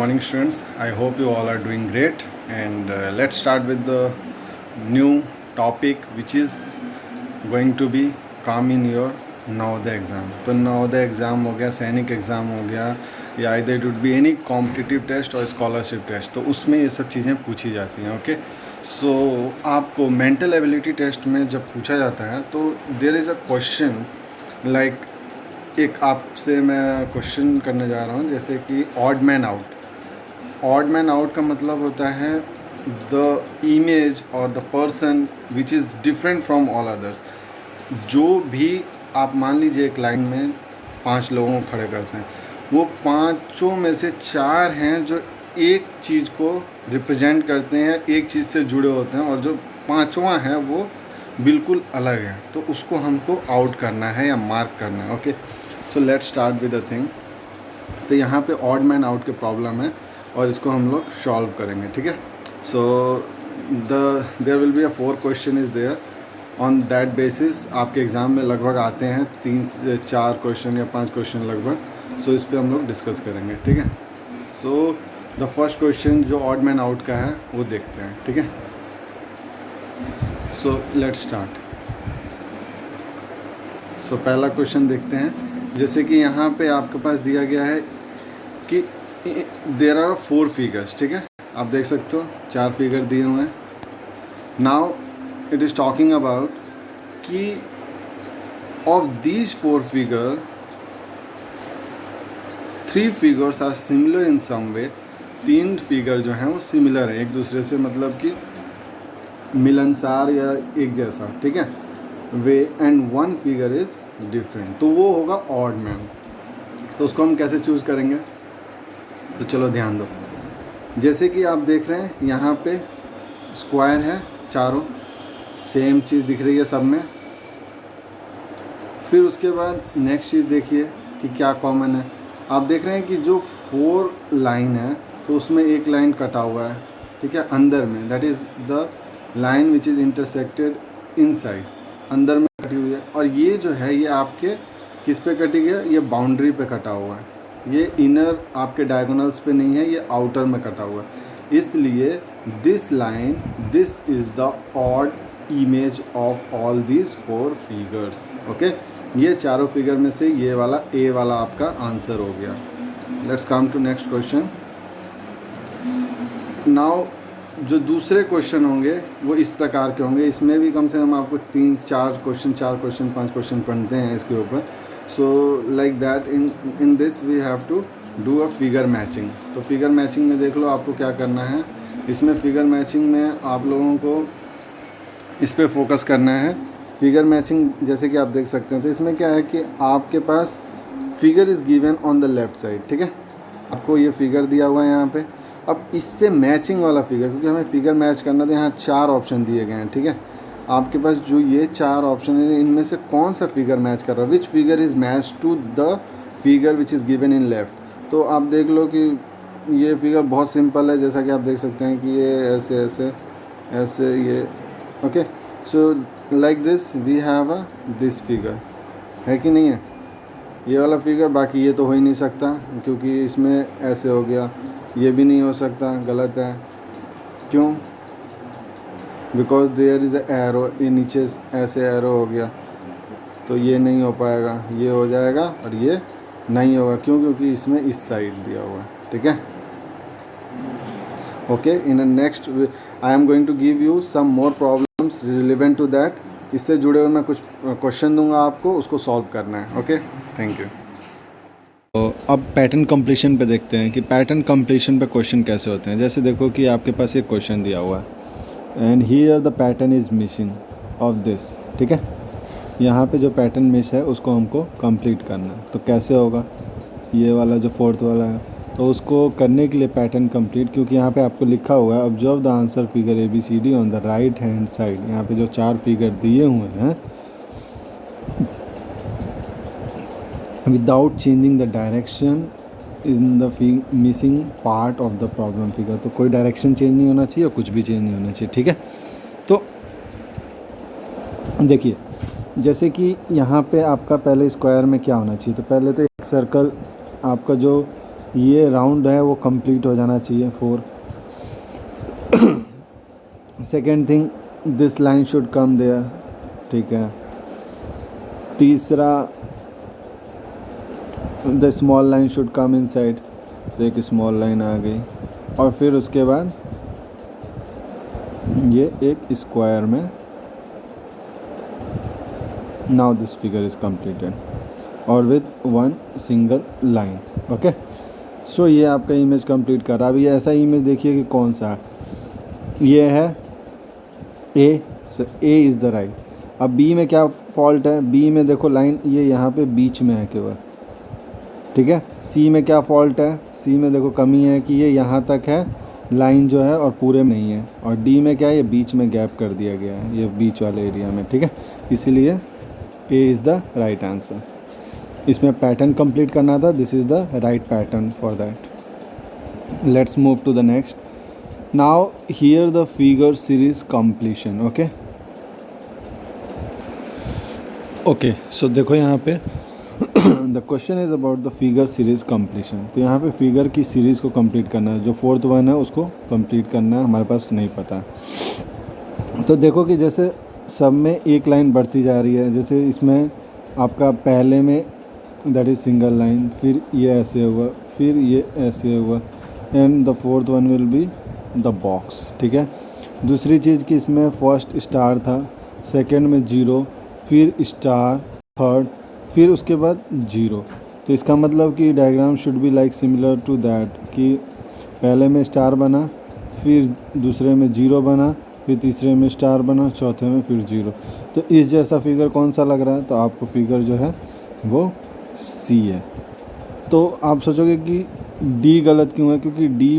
morning, students. I hope you all are doing great. And let's start with the new topic, which is going to be come in your Navodaya exam. तो Navodaya exam हो गया, सैनिक exam हो गया, या इधर it would be any competitive test और scholarship test. तो उसमें ये सब चीज़ें पूछी जाती हैं. ओके, सो आपको मेंटल एबिलिटी टेस्ट में जब पूछा जाता है तो there is a question like, एक आपसे मैं क्वेश्चन करने जा रहा हूँ, जैसे कि odd man out. Odd man out का मतलब होता है द इमेज और the person which is different from all others. जो भी आप मान लीजिए एक लाइन में 5 लोगों को खड़े करते हैं, वो 5 में से 4 हैं जो एक चीज़ को रिप्रेजेंट करते हैं, एक चीज़ से जुड़े होते हैं, और जो 5वां है वो बिल्कुल अलग है. तो उसको हमको आउट करना है या मार्क करना है. Okay, so let's start with the thing. तो यहाँ पे ऑड मैन आउट के प्रॉब्लम है और इसको हम लोग सॉल्व करेंगे. ठीक है, so there will be a 4 question is there. On that basis आपके एग्ज़ाम में लगभग आते हैं 3 से 4 क्वेश्चन या 5 क्वेश्चन लगभग. सो इस पर हम लोग डिस्कस करेंगे. ठीक है, सो द फर्स्ट क्वेश्चन जो ऑड मैन आउट का है वो देखते हैं. ठीक है, सो लेट्स स्टार्ट. सो पहला क्वेश्चन देखते हैं. जैसे कि यहाँ पे आपके पास दिया गया है कि देयर आर 4 फिगर्स. ठीक है, आप देख सकते हो 4 फिगर दिए हुए हैं. Now it is talking about कि of these 4 figure 3 figures are similar in some way. 3 figure जो हैं वो सिमिलर हैं एक दूसरे से, मतलब कि मिलनसार या एक जैसा. ठीक है, वे, एंड 1 फिगर इज़ डिफरेंट. तो वो होगा ऑड मैन. तो उसको हम कैसे चूज़ करेंगे, तो चलो ध्यान दो. जैसे कि आप देख रहे हैं यहाँ पे स्क्वायर है, चारों सेम चीज़ दिख रही है सब में. फिर उसके बाद नेक्स्ट चीज़ देखिए कि क्या कॉमन है. आप देख रहे हैं कि जो 4 लाइन है तो उसमें एक लाइन कटा हुआ है. ठीक है, अंदर में, that is the line which is intersected inside, अंदर में कटी हुई है. और ये जो है ये आपके किस पे कटी गया, ये बाउंड्री पे कटा हुआ है. ये इनर आपके डायगोनल्स पे नहीं है, ये आउटर में कटा हुआ है. इसलिए this line, this is the odd image of all these 4 figures. Okay, ये चारों फिगर में से ये वाला ए वाला आपका आंसर हो गया. Let's come to next question. Now जो दूसरे क्वेश्चन होंगे वो इस प्रकार के होंगे. इसमें भी कम से कम आपको 3-4 क्वेश्चन, 4 क्वेश्चन, 5 क्वेश्चन पढ़ते हैं इसके ऊपर. So like that in this we have to do a figure matching. तो फिगर मैचिंग में देख लो आपको क्या करना है. इसमें फिगर मैचिंग में आप लोगों को इस पे फोकस करना है. फिगर मैचिंग जैसे कि आप देख सकते हैं, तो इसमें क्या है कि आपके पास figure is given on the left side. ठीक है, आपको ये फिगर दिया हुआ है यहाँ पे. अब इससे मैचिंग वाला फिगर, क्योंकि हमें फिगर मैच करना था, यहाँ 4 ऑप्शन दिए गए हैं. ठीक है, आपके पास जो ये 4 ऑप्शन है इनमें से कौन सा फिगर मैच कर रहा है, which figure is match to the figure which is given in left. तो आप देख लो कि ये फिगर बहुत सिंपल है, जैसा कि आप देख सकते हैं कि ये ऐसे ऐसे ऐसे ये. Okay, so like this we have a this figure, है कि नहीं है ये वाला फिगर. बाकी ये तो हो ही नहीं सकता क्योंकि इसमें ऐसे हो गया, ये भी नहीं हो सकता, गलत है. क्यों, because there is a arrow, ये नीचे ऐसे एरो हो गया, तो ये नहीं हो पाएगा. ये हो जाएगा और ये नहीं होगा. क्यों, क्योंकि इसमें इस साइड दिया हुआ है. ठीक है, okay. In next I am going to give you some more problems relevant to that. इससे जुड़े हुए मैं कुछ क्वेश्चन दूंगा आपको, उसको सॉल्व करना है. Okay, thank you. तो अब पैटर्न कंप्लीशन पे देखते हैं कि पैटर्न कंप्लीशन पे क्वेश्चन कैसे होते हैं. जैसे देखो कि आपके पास एक क्वेश्चन दिया हुआ है and here the pattern is missing of this. ठीक है, यहाँ पे जो पैटर्न मिस है उसको हमको कंप्लीट करना है. तो कैसे होगा, ये वाला जो 4th वाला है, तो उसको करने के लिए पैटर्न कंप्लीट, क्योंकि यहाँ पे आपको लिखा हुआ है observe the answer figure ABCD on the right hand side. यहाँ पे जो 4 फिगर दिए हुए हैं without changing the direction in the missing part of the problem figure. तो कोई डायरेक्शन चेंज नहीं होना चाहिए और कुछ भी चेंज नहीं होना चाहिए. ठीक है, तो देखिए जैसे कि यहाँ पे आपका पहले स्क्वायर में क्या होना चाहिए, तो पहले तो एक सर्कल आपका जो ये राउंड है वो कंप्लीट हो जाना चाहिए 4. Second thing, this line should come there. ठीक है. तीसरा, the small line should come inside. तो एक स्मॉल लाइन आ गई. और फिर उसके बाद ये एक स्क्वायर में. Now this figure is completed और with one single line. Okay. So ये आपका इमेज कंप्लीट कर रहा है. अभी ऐसा इमेज देखिए कि कौन सा है. ये है ए. सो ए इज़ द राइट. अब बी में क्या फॉल्ट है? बी में देखो लाइन ये यहाँ पे बीच में है केवल. ठीक है. सी में क्या फॉल्ट है? सी में देखो कमी है कि ये यहाँ तक है लाइन जो है और पूरे में नहीं है. और डी में क्या है? ये बीच में गैप कर दिया गया है, ये बीच वाले एरिया में. ठीक है. इसीलिए A is the right answer. इसमें पैटर्न कंप्लीट करना था. This is the right pattern for that. Let's move to the next. Now here the figure series completion. Okay. Okay. So देखो यहाँ पे the question is about the figure series completion. तो यहाँ पे figure की series को complete करना है. जो फोर्थ वन है उसको कंप्लीट करना है. हमारे पास नहीं पता. तो देखो कि जैसे सब में एक लाइन बढ़ती जा रही है. जैसे इसमें आपका पहले में दैट इज़ सिंगल लाइन, फिर ये ऐसे हुआ, फिर ये ऐसे हुआ, and the fourth one will be the box. ठीक है. दूसरी चीज़ कि इसमें फर्स्ट स्टार था, सेकंड में जीरो, फिर स्टार, थर्ड, फिर उसके बाद जीरो. तो इसका मतलब कि diagram should be like similar to that कि पहले में स्टार बना, फिर दूसरे में जीरो बना, फिर तीसरे में स्टार बना, चौथे में फिर जीरो. तो इस जैसा फिगर कौन सा लग रहा है? तो आपको फिगर जो है वो सी है. तो आप सोचोगे कि डी गलत क्यों है? क्योंकि डी में